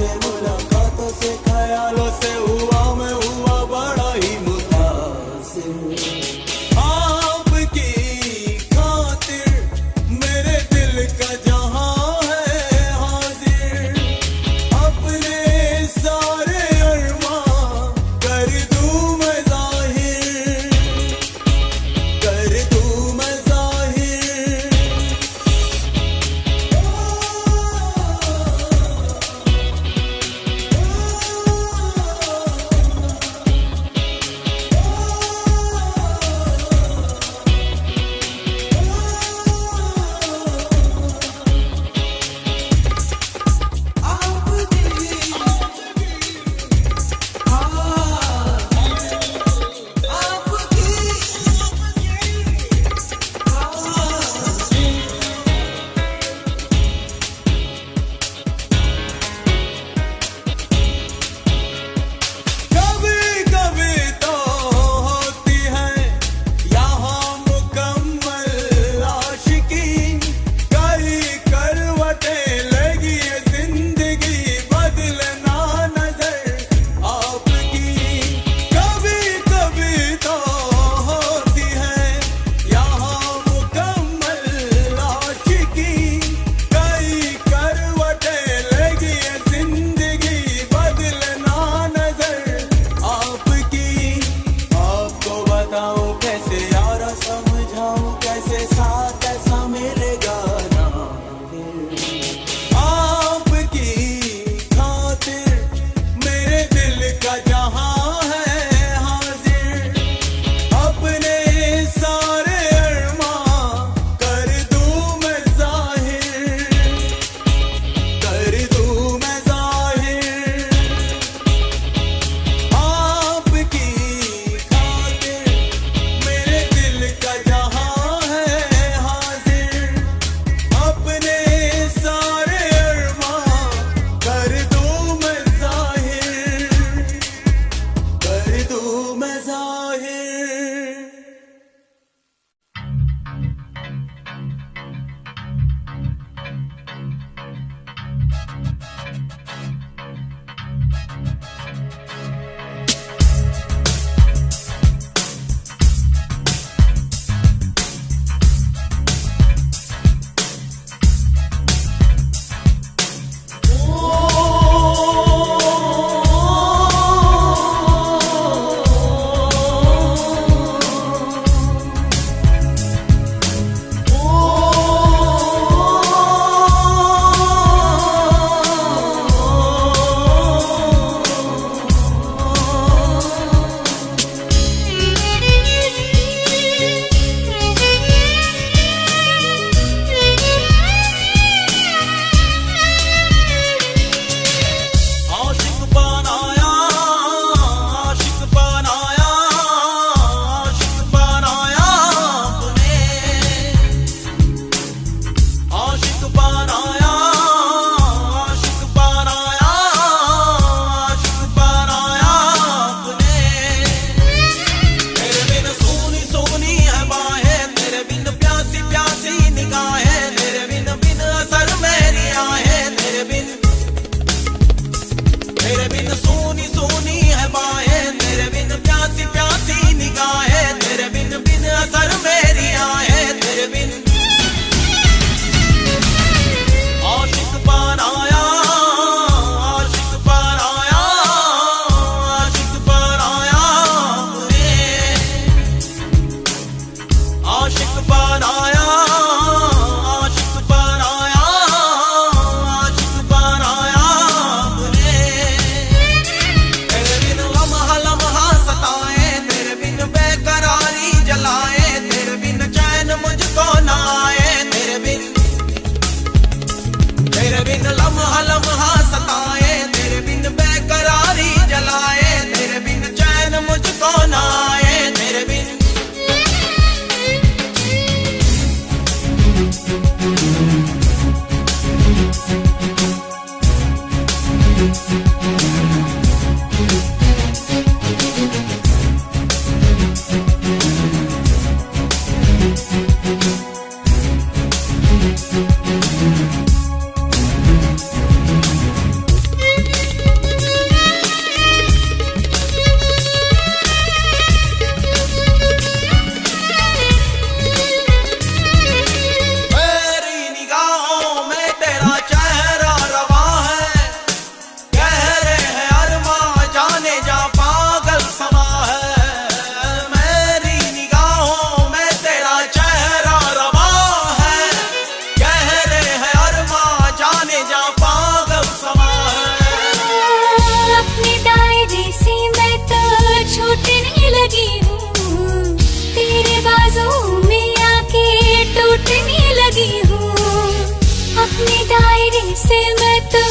से मुलाकातों से ख्यालों से हुआ मैं हुआ बड़ा ही मुतासिर। आपकी खातिर मेरे दिल का जहां है हाजिर, अपने सारे अरमां कर दूं मैं जाहिर, कर दूं मैं जाहिर। कैसे यारा समझाऊं, कैसे साथ ऐसा मिलेगा ना फिर। आपकी खातिर मेरे दिल का जहां है हाजिर, अपने सारे अरमां कर दूं मैं जाहिर, कर दूं मैं जाहिर। आपकी मेरे दिल का जहां है हाजिर, अपने सारे अरमां कर दूं मैं जाहिर, कर दूं मैं जाहिर। लगी हूँ, तेरे बाजू में आके टूटने लगी हूँ। अपने दायरे से मैं तो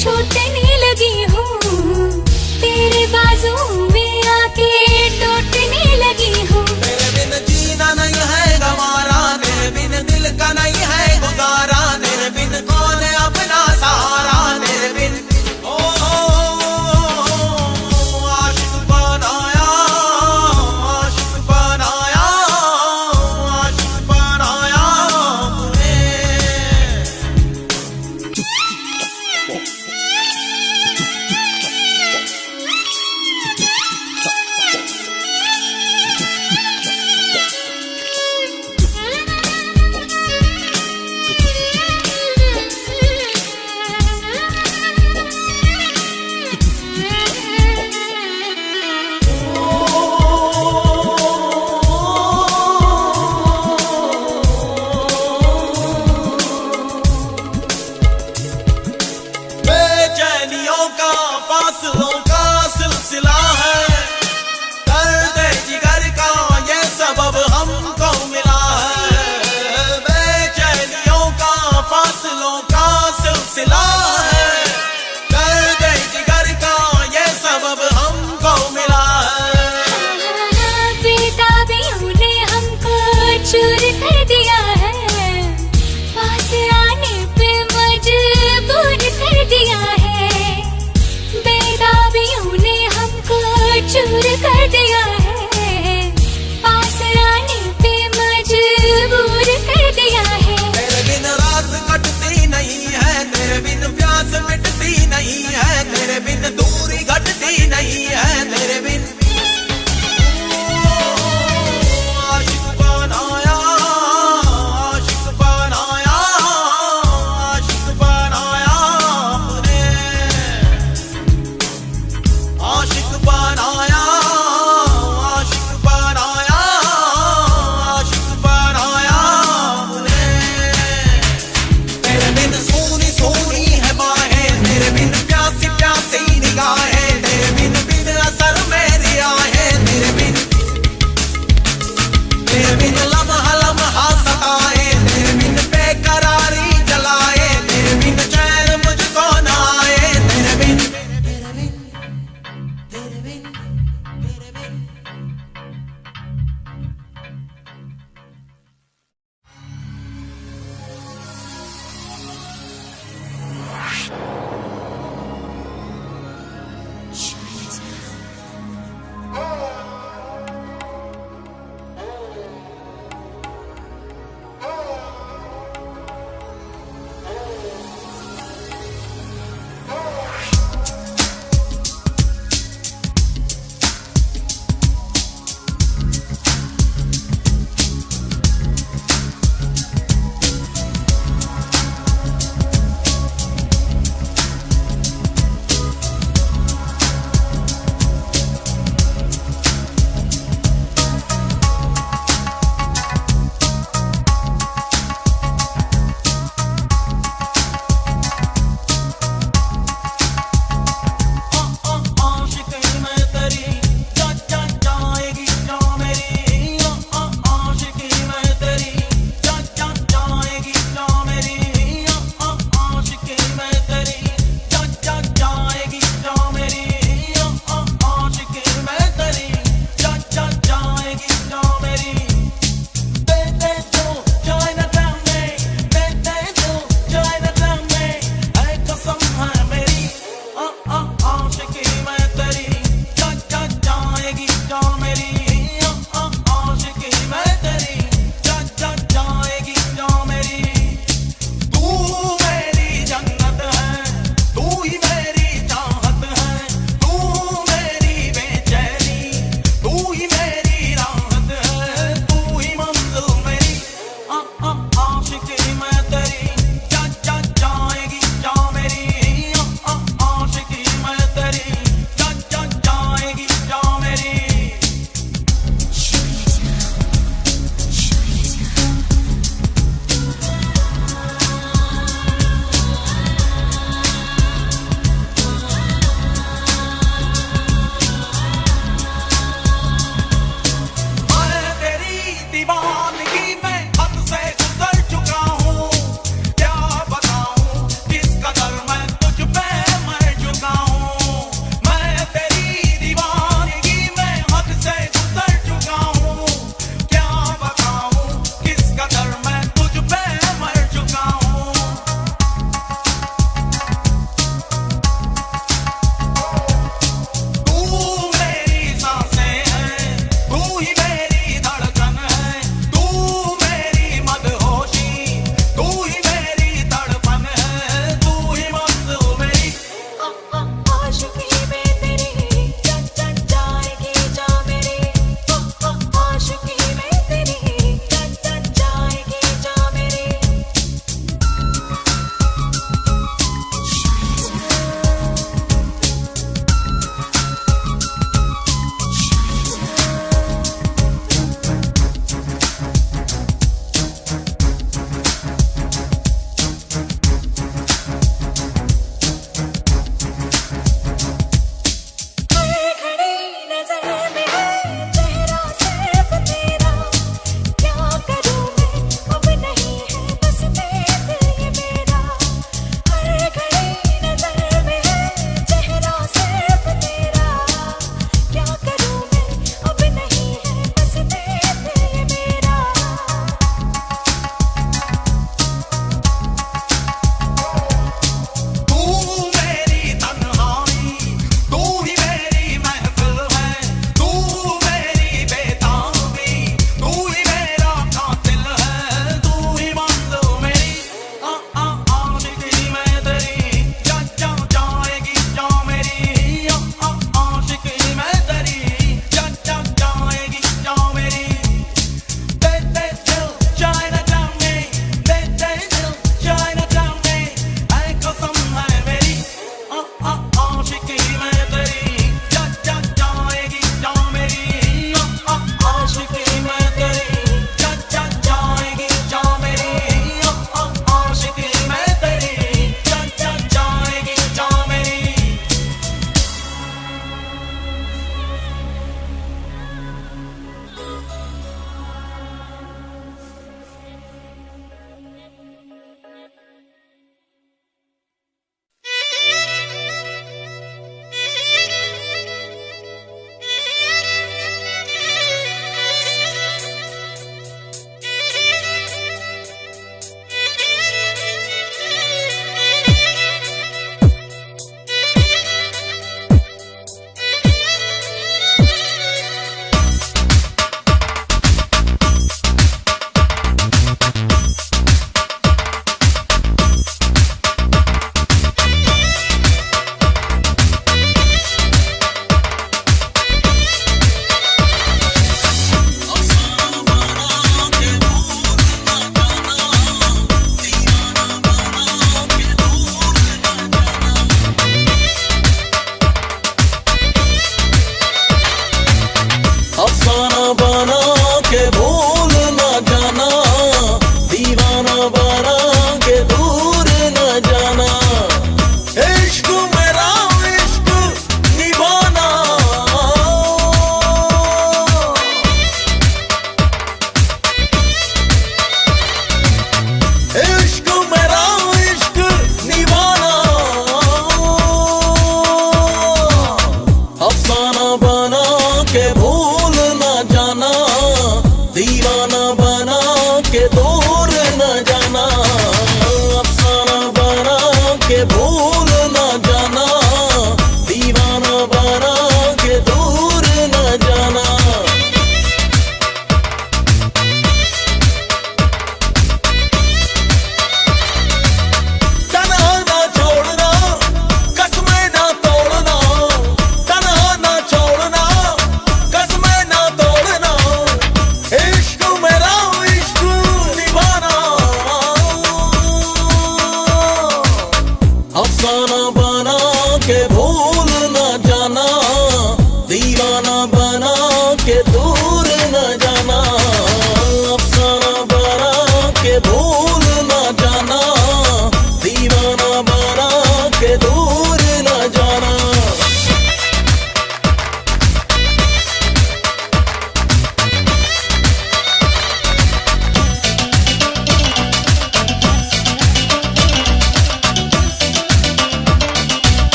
छूटने लगी हूँ, तेरे बाजू में आके टूटने लगी हूँ। तेरे बिन जीना नहीं है गवारा, तेरे बिन दिल का नहीं है गुजारा, तेरे बिन कौन है अपना सहारा, तेरे बिन आशिक बनाया, आशिक बनाया, आशिक बनाया मुझे।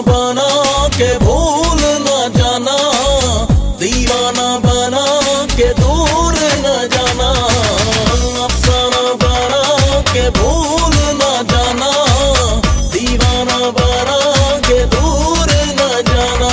बना के भूल न जाना, दीवाना बना के दूर न जाना, अफसाना बना के भूल न जाना, दीवाना बना के दूर न जाना।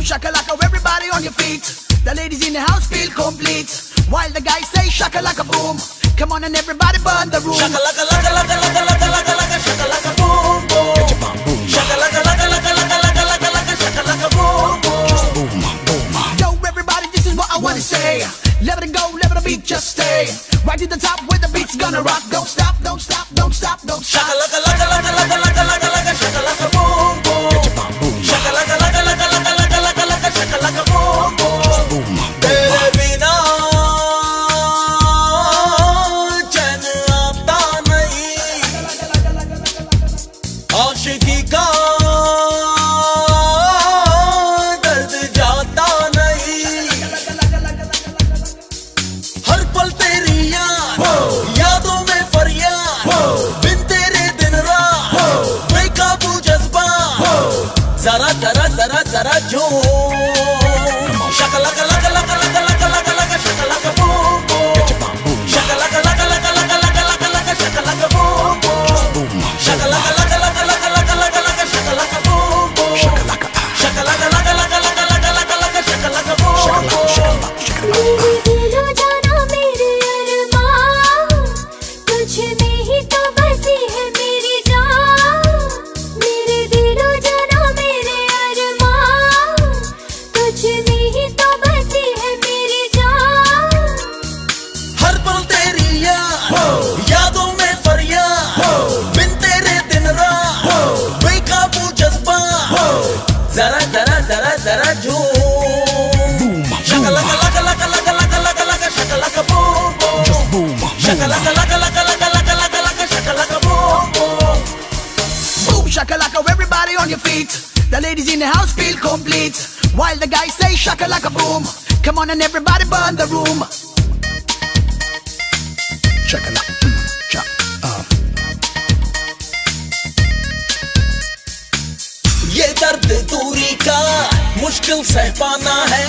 shakalaka, everybody on your feet. The ladies in the house feel complete. While the guys say shakalaka boom. Come on and everybody burn the room. Shakalaka laka laka laka laka laka laka shakalaka boom boom. Get your bum boom. Shakalaka laka laka laka laka laka laka shakalaka boom boom. Just boom boom. Yo everybody, this is what I wanna say. Let it go, let the beat just stay. Right to the top where the beat's gonna rock. Don't stop, don't stop, don't stop, don't stop. Shakalaka laka laka laka laka laka laka shakalaka boom boom. Get your bum boom. Shakalaka laka laka laka laka laka laka shakalaka boom boom. Just boom boom. तेरे बिना चैन आता नहीं, आशिकी का दर्द जाता नहीं। हर पल तेरी यादों में फरियाद, बिन तेरे दिन रात बेकाबू जज्बा, जरा जरा जरा जरा जो shakalaka laka laka laka laka laka laka shakalaka boom boom. Shakalaka laka laka laka laka laka laka shakalaka boom boom. Shakalaka laka laka laka laka laka laka shakalaka boom boom. Shakalaka laka laka laka laka laka laka shakalaka boom boom. मेरे दिलो जाना मेरे अरमान, तुझ में ही तो बसी है मेरी जान। मेरे दिलो जाना मेरे अरमान, तुझ में ही तो बसी है मेरी जान। हर पल तेरी यादों में फरियाद, बिन तेरे दिन रात बेकाबू जज्बा, जरा जरा जरा जरा जो shakalaka laka laka laka laka laka laka shakalaka boom boom. Shakalaka laka laka laka laka laka laka shakalaka boom boom. Boom shakalaka, everybody on your feet. The ladies in the house feel complete. While the guys say shakalaka boom. Come on and everybody burn the room. Shakalaka, ये दर्द दूरी का मुश्किल सह पाना है,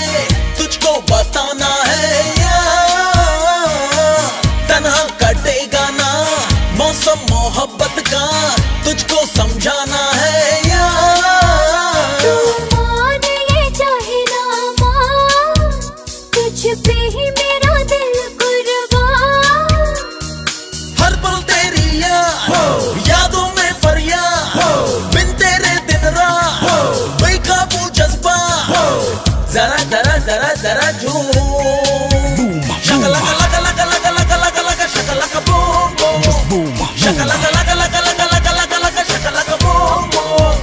तुझको बताना है यार। तन्हा कटेगा ना मौसम मोहब्बत का, तुझको समझाना है यार। मान ये चाहे ना मान, तुझ पे ही मेरा दिल कुर्बान। हर पल तेरी यादों में फरियाद, बिन तेरे दिन रात बेकाबू जज्बा, जरा जरा जरा जरा झूम। shakalaka laka laka laka laka laka laka shakalaka boom boom. Shakalaka laka laka laka laka laka laka shakalaka boom boom.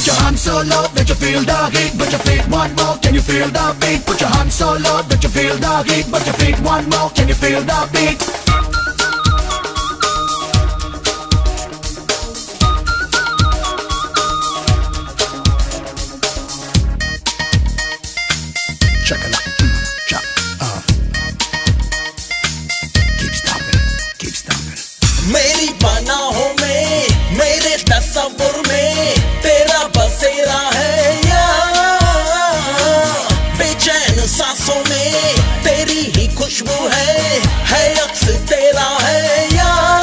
put your hands so low that you feel the heat. Put your feet one more, can you feel the beat? Put your hands so low that you feel the heat. Put your feet one more, can you feel the beat? मेरी पनाहों में, मेरे तस्वुर में तेरा बसेरा है यार। बेचैन सांसों में तेरी ही खुशबू है अक्स तेरा है यार।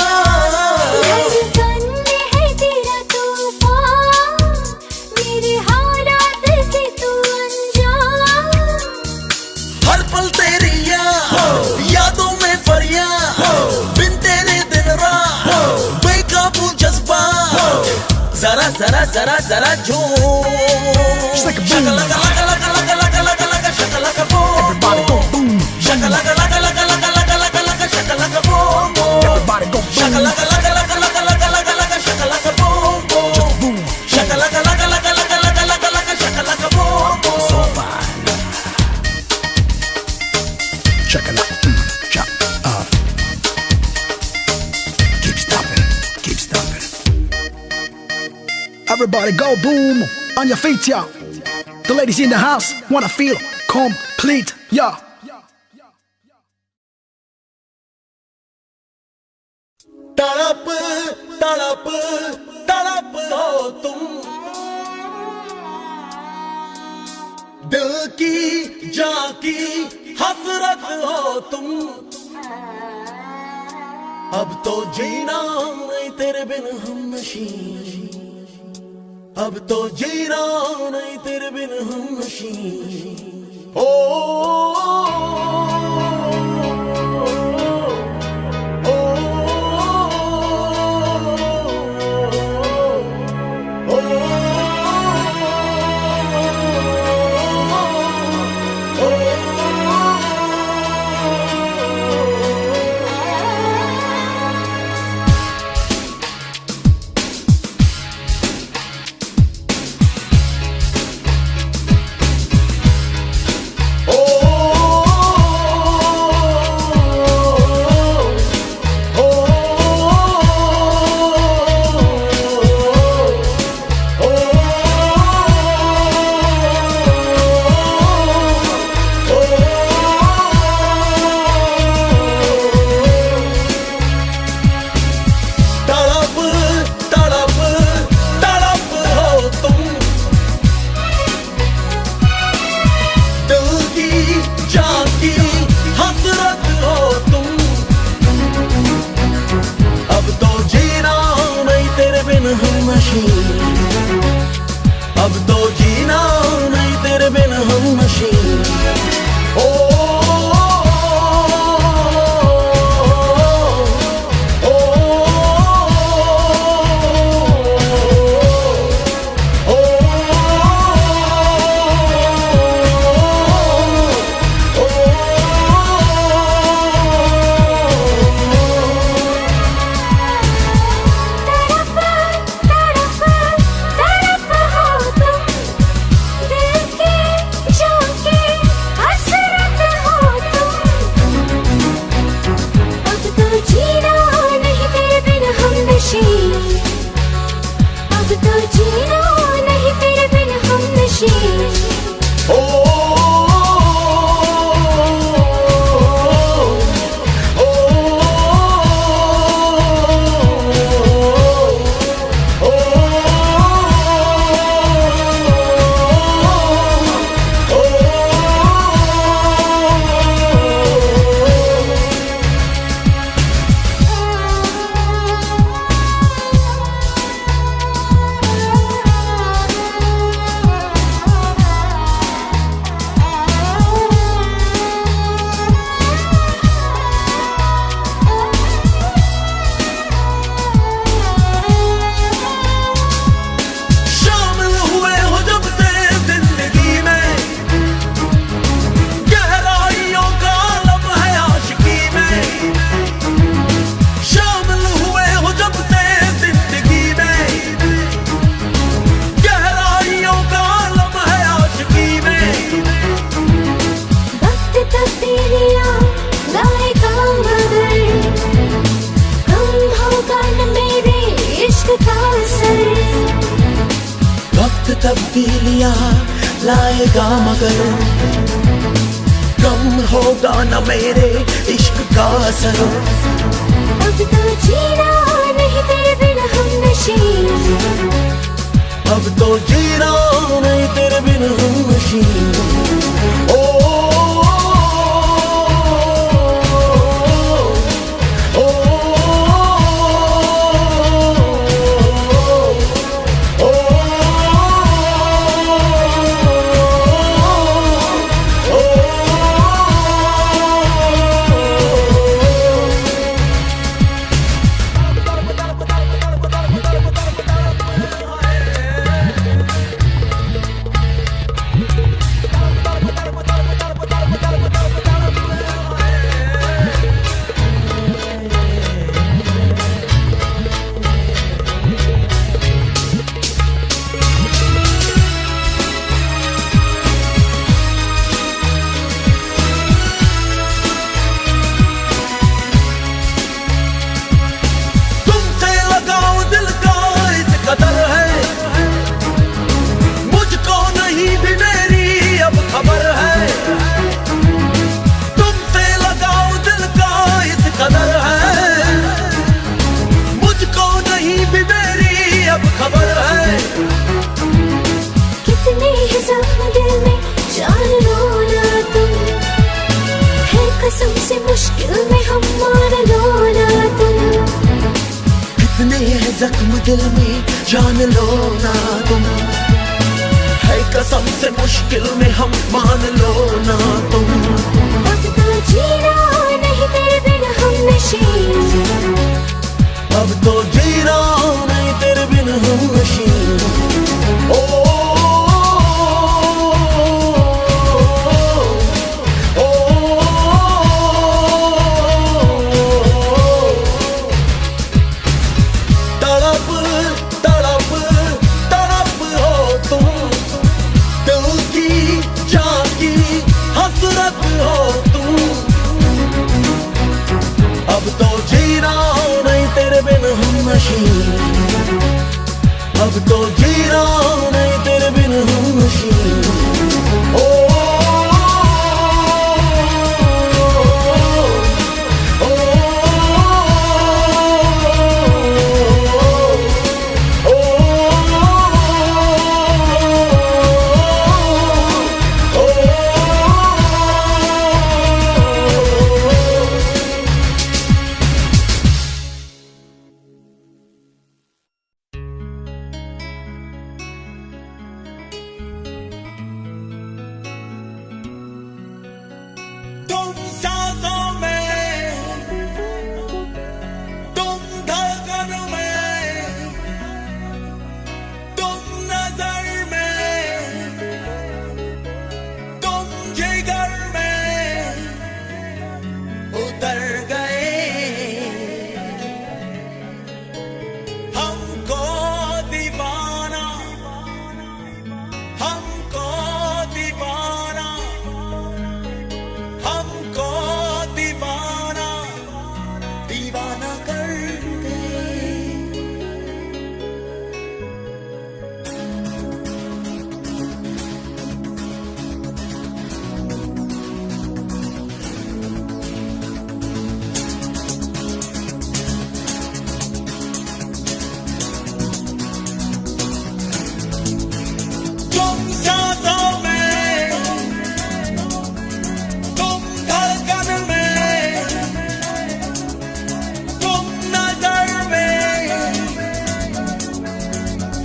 धड़कन में है तेरा तूफान, मेरे हालात से तू अनजान। हर पल तेरी यादों में फरियाद, बिन तेरे दिन रात बेकाबू जज्बा, जरा जरा जरा जरा झूम। shakalaka laka laka laka laka laka laka shakalaka boom. Everybody go boom. Shakalaka laka laka laka laka laka laka shakalaka boom boom. Everybody go boom. Shakalaka laka laka laka laka laka laka shakalaka boom boom. Just boom. Shakalaka laka laka laka laka laka laka shakalaka boom boom. So fine. Shakalaka, keep stomping, keep stomping. Everybody go boom on your feet, yeah. The ladies in the house wanna feel complete, yeah. तड़प तड़प तड़प हो तुम, दिल की जान की हसरत हो तुम। अब तो जीना नहीं तेरे बिन हम नशी, अब तो जीना नहीं तेरे बिन हमनशी ओ, अब तो जीना नहीं तेरे बिन हमनशी ओ, अब तो जीना नहीं तेरे बिन हमनशी ओ, वक्त तब्दीलियां लाएगा मगर कम होगा न मेरे इश्क का असर अब तो जीना नहीं तेरे बिन हमनशी अब तो जीना नहीं तेरे बिन हमनशी ओ, मुश्किल में हमारा लो ना तुम, कितने हैं जख्म दिल में जान लो ना तुम, है कसम से मुश्किल में हम मान लो ना तुम। अब तो जीना नहीं तेरे बिन हम नशीन, अब तो जीना नहीं तेरे बिन हम नशीन। ओ तड़प तड़प तड़प हो तुम, दिल की जान की हसरत हो तुम। अब तो जीना नहीं तेरे बिन हम नशीन, अब तो जीना नहीं तेरे बिन हम नशीन। ओ तुम सांसों में, तुम धड़कन में, तुम नजर में, तुम जिगर में उतर गए। हमको दीवाना, हमको दीवाना, हमको दीवाना दीवाना कर गए। तुम सांसों में, तुम धड़कन में, तुम नजर में,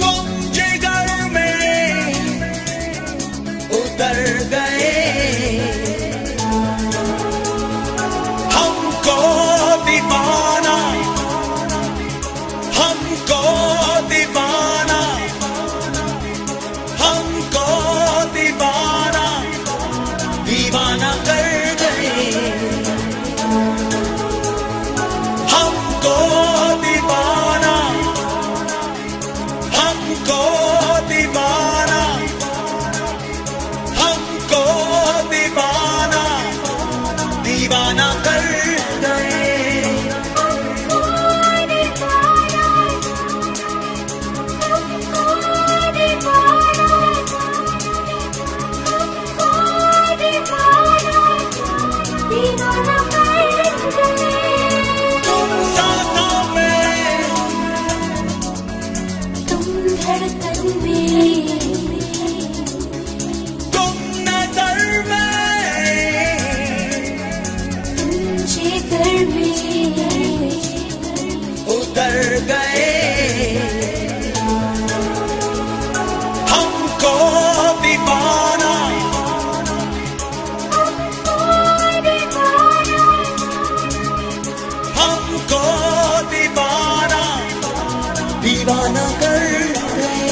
तुम जिगर में उतर गए। हमको दीवाना, हमको दीवाना, हमको दीवाना दीवाना कर गए। हमको दीवाना, हमको दीवाना, हमको दीवाना दीवाना कर गए। तुम सांसों में, तुम धड़कन में, तुम नजर में, तुम जिगर में उतर गए। हमको दीवाना, हमको दीवाना दीवाना कर गए।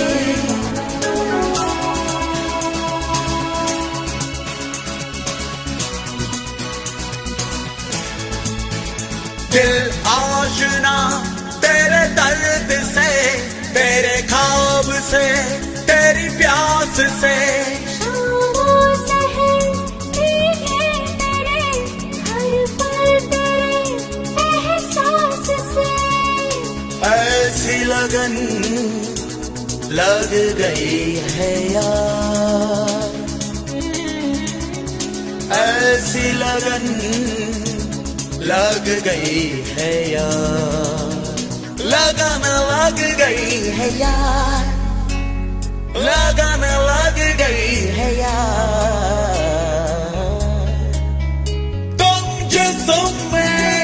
दिल आशना तेरे दर्द से, तेरे ख्वाब से, तेरी प्यास से। शामों सहर भीगे तेरे, हर पल तेरे एहसास से। ऐसी लगन लग गई है यार, ऐसी लगन लग गई है यार, लगन लग गई है यार, लगन लग गई है यार। तुम जिस्म में,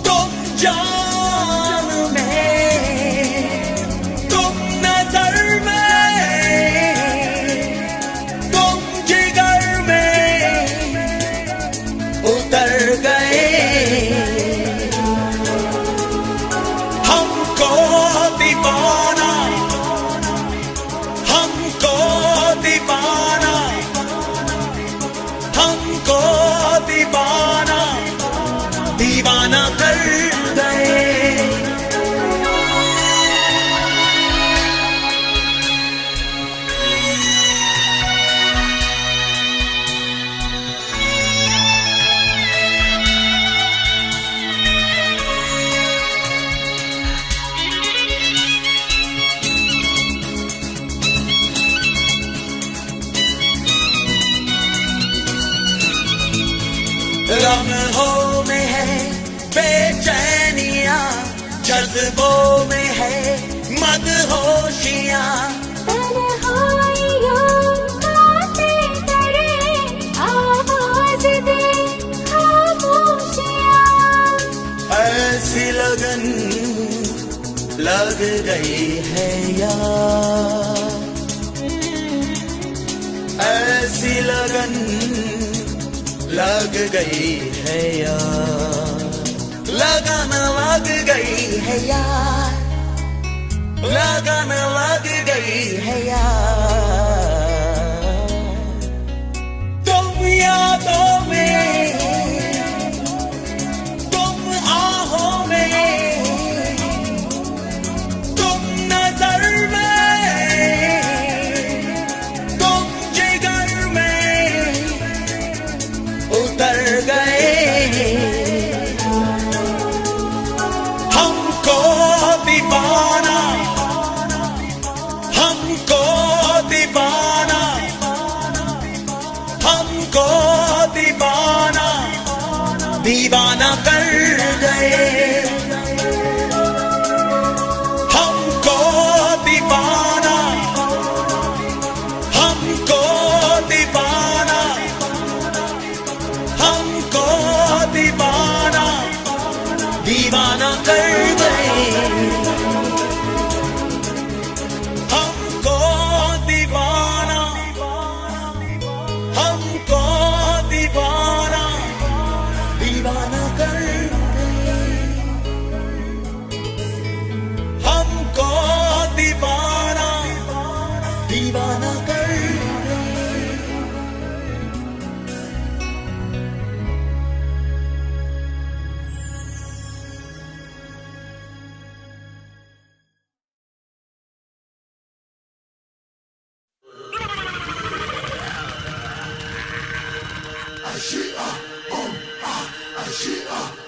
तुम जान में, लम्हों में है बेचैनियां, जज्बों में है मदहोशियां। तन्हाइयों बातें करे, आवाज दे खामोशियां। ऐसी लगन लग गई है यार, ऐसी लगन लग गई है यार, लगन लग गई है यार, लगन लग गई है यार। तुम यादों में, तुम आहों में, तुम नजर में, तुम जिगर में उतर गए। हमको दीवाना, हमको दीवाना, हमको दीवाना, दीवाना कर गए। हमको दीवाना, हमको दीवाना, हमको दीवाना, दीवाना कर गए। हमको दीवाना, हमको दीवाना, दीवाना कर गए। हमको दीवाना, दीवाना कर गए। Ashia,